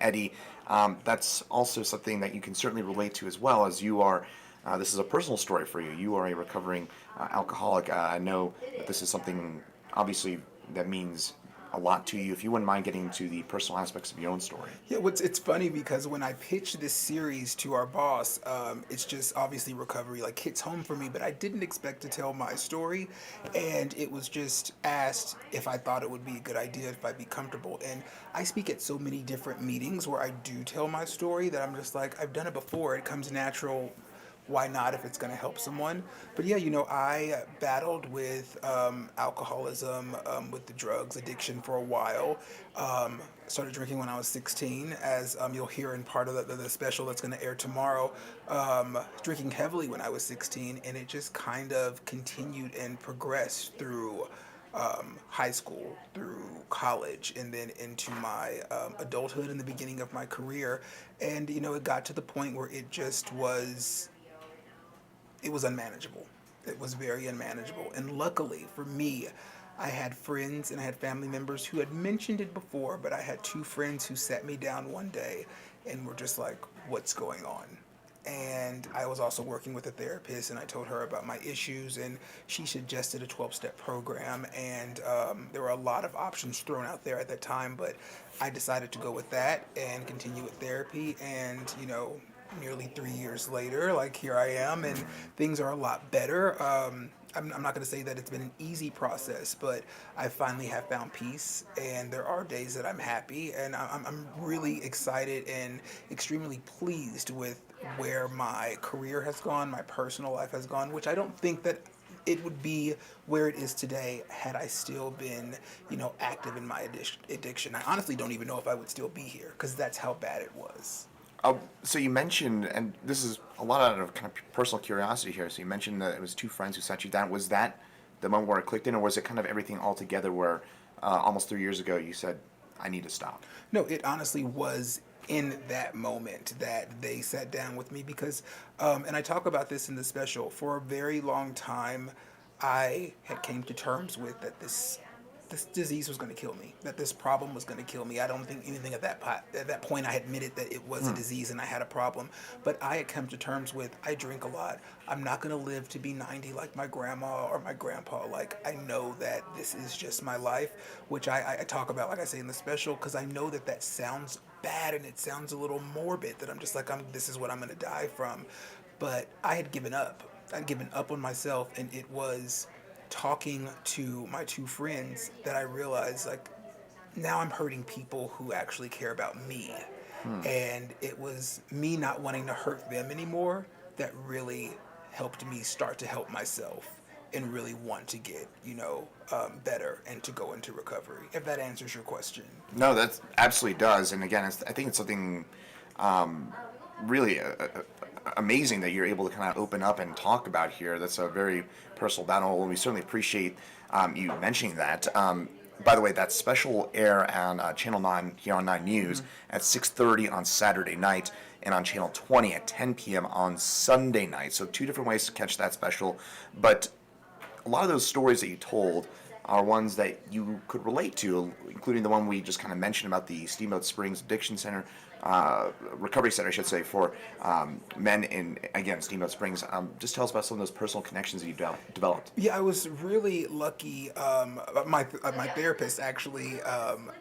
Eddie, that's also something that you can certainly relate to as well, as you are. This is a personal story for you. You are a recovering alcoholic. I know that this is something, obviously, that means a lot to you. If you wouldn't mind getting into the personal aspects of your own story. Yeah, it's funny because when I pitched this series to our boss, it's just obviously recovery like hits home for me, but I didn't expect to tell my story, and it was just asked if I thought it would be a good idea, if I'd be comfortable. And I speak at so many different meetings where I do tell my story that I'm just like, I've done it before. It comes natural. Why not if it's going to help someone? But yeah, I battled with alcoholism, with the drugs addiction for a while. Started drinking when I was 16, as you'll hear in part of the special that's going to air tomorrow. Drinking heavily when I was 16, and it just kind of continued and progressed through high school, through college, and then into my adulthood and the beginning of my career. And it got to the point where it was unmanageable. It was very unmanageable. And luckily for me, I had friends and I had family members who had mentioned it before, but I had two friends who sat me down one day and were just like, what's going on? And I was also working with a therapist, and I told her about my issues, and she suggested a 12-step program. And there were a lot of options thrown out there at that time, but I decided to go with that and continue with therapy. And, nearly 3 years later, like here I am, and things are a lot better. I'm not going to say that it's been an easy process, but I finally have found peace, and there are days that I'm happy, and I'm really excited and extremely pleased with where my career has gone, my personal life has gone, which I don't think that it would be where it is today had I still been, active in my addiction. I honestly don't even know if I would still be here because that's how bad it was. So you mentioned, and this is a lot out of kind of personal curiosity here. So you mentioned that it was two friends who sat you down. Was that the moment where it clicked in, or was it kind of everything all together? Where almost 3 years ago you said, "I need to stop." No, it honestly was in that moment that they sat down with me because, and I talk about this in the special, for a very long time, I had came to terms with that this disease was going to kill me, that this problem was going to kill me. I don't think anything at that point I admitted that it was a disease and I had a problem, but I had come to terms with I drink a lot. I'm not going to live to be 90 like my grandma or my grandpa. Like I know that this is just my life, which I talk about, like I say in the special, because I know that that sounds bad and it sounds a little morbid. That I'm just like this is what I'm going to die from, but I had given up. I'd given up on myself, and it was talking to my two friends that I realized like now I'm hurting people who actually care about me. And it was me not wanting to hurt them anymore that really helped me start to help myself and really want to get, better and to go into recovery, if that answers your question. No, that absolutely does. And again, I think it's something really amazing that you're able to kind of open up and talk about here. That's a very personal battle, and we certainly appreciate you mentioning that. By the way, that special air on Channel 9 here on 9 News at 6:30 on Saturday night, and on Channel 20 at 10 p.m. on Sunday night. So two different ways to catch that special. But a lot of those stories that you told are ones that you could relate to, including the one we just kind of mentioned about the Steamboat Springs Addiction Center, Recovery Center, I should say, for men in, again, Steamboat Springs. Just tell us about some of those personal connections that you developed. Yeah, I was really lucky. My therapist actually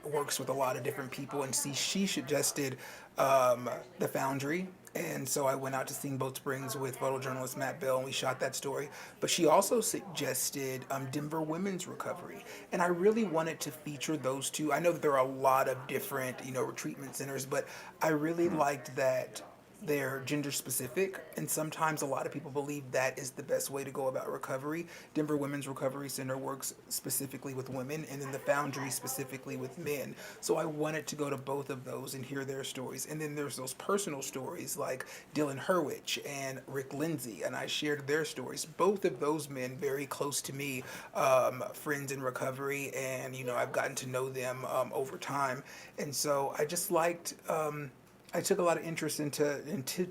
works with a lot of different people, and she suggested the Foundry. And so I went out to Steamboat Springs with photojournalist Matt Bell, and we shot that story. But she also suggested Denver Women's Recovery, and I really wanted to feature those two. I know that there are a lot of different, treatment centers, but I really liked that they're gender specific, and sometimes a lot of people believe that is the best way to go about recovery. Denver Women's Recovery Center works specifically with women, and then the Foundry specifically with men. So I wanted to go to both of those and hear their stories. And then there's those personal stories like Dylan Hurwich and Rick Lindsay, and I shared their stories. Both of those men very close to me, friends in recovery, and I've gotten to know them over time. And so I just liked I took a lot of interest into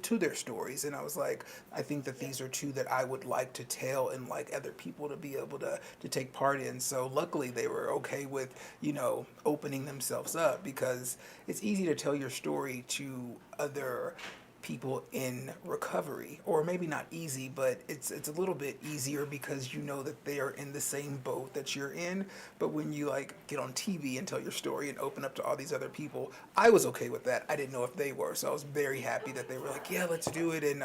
to their stories, and I was like, I think that these are two that I would like to tell and like other people to be able to take part in. So luckily, they were okay with opening themselves up, because it's easy to tell your story to other people in recovery, or maybe not easy, but it's a little bit easier because you know that they are in the same boat that you're in. But when you like get on TV and tell your story and open up to all these other people, I was okay with that. I didn't know if they were, so I was very happy that they were like, yeah, let's do it. And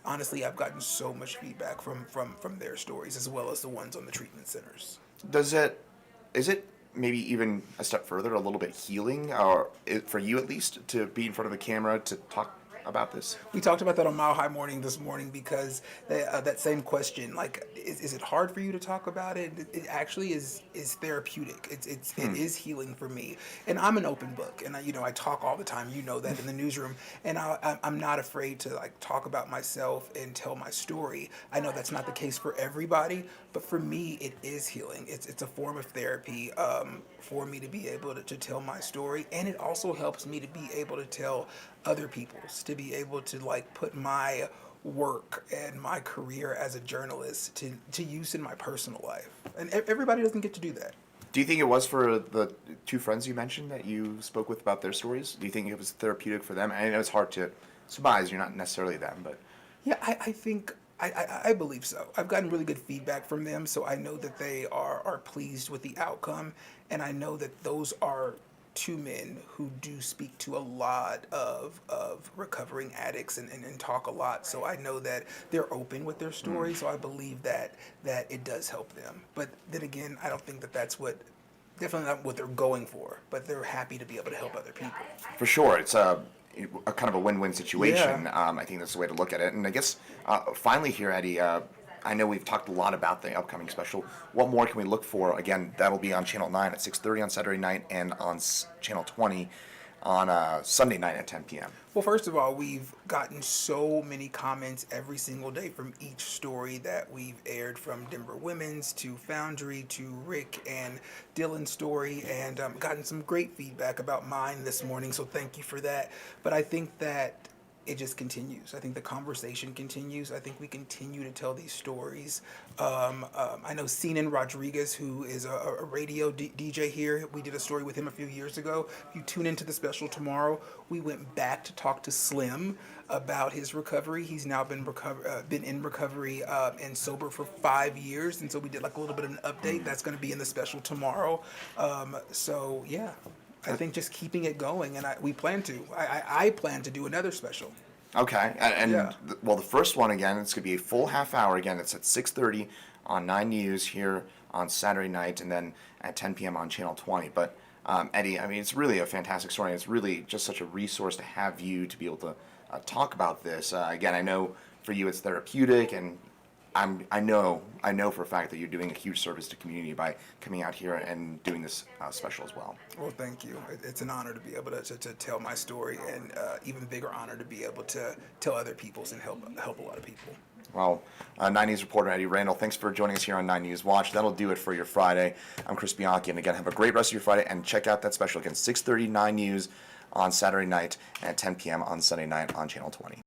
honestly, I've gotten so much feedback from their stories, as well as the ones on the treatment centers. Does it is it maybe even a step further, a little bit healing, or for you at least, to be in front of a camera to talk about this? We talked about that on Mile High Morning this morning, because that same question, like, is it hard for you to talk about it? It actually is therapeutic. It is healing for me, and I'm an open book, and I talk all the time. You know that in the newsroom, and I'm not afraid to like talk about myself and tell my story. I know that's not the case for everybody, but for me, it is healing. It's a form of therapy, for me to be able to tell my story, and it also helps me to be able to tell other people's, to be able to like put my work and my career as a journalist to use in my personal life. And everybody doesn't get to do that. Do you think it was for the two friends you mentioned that you spoke with about their stories? Do you think it was therapeutic for them? I know it's hard to surmise. You're not necessarily them, but Yeah, I think I believe so. I've gotten really good feedback from them, so I know that they are pleased with the outcome, and I know that those are two men who do speak to a lot of recovering addicts, and talk a lot. So I know that they're open with their story. So I believe that it does help them. But then again, I don't think that that's what definitely not what they're going for. But they're happy to be able to help other people. for sure, it's a kind of a win-win situation. Yeah. I think that's the way to look at it. And I guess finally here, Eddie, I know we've talked a lot about the upcoming special. What more can we look for? Again, that'll be on Channel 9 at 6:30 on Saturday night, and on Channel 20 on Sunday night at 10 p.m. Well, first of all, we've gotten so many comments every single day from each story that we've aired, from Denver Women's to Foundry to Rick and Dylan's story, and gotten some great feedback about mine this morning. So thank you for that. But I think that it just continues. I think the conversation continues. I think we continue to tell these stories. I know Sinan Rodriguez, who is a radio DJ here. We did a story with him a few years ago. If you tune into the special tomorrow, we went back to talk to Slim about his recovery. He's now been in recovery and sober for 5 years, and so we did like a little bit of an update. That's going to be in the special tomorrow. So yeah. I think just keeping it going, and we plan to. I plan to do another special. Okay, and Yeah. well, the first one again, it's going to be a full half hour. Again, it's at 6:30 on 9 News here on Saturday night, and then at 10 p.m. on Channel 20. But Eddie, I mean, it's really a fantastic story. It's really just such a resource to have you to be able to talk about this. Again, I know for you it's therapeutic, and I know for a fact that you're doing a huge service to community by coming out here and doing this special as well. Well, thank you. It's an honor to be able to tell my story, and even bigger honor to be able to tell other people's and help a lot of people. Well, 9 News reporter Eddie Randle, thanks for joining us here on 9 News Watch. That'll do it for your Friday. I'm Chris Bianchi, and again, have a great rest of your Friday, and check out that special again, 6:30 9 News on Saturday night, and at 10 p.m. on Sunday night on Channel 20.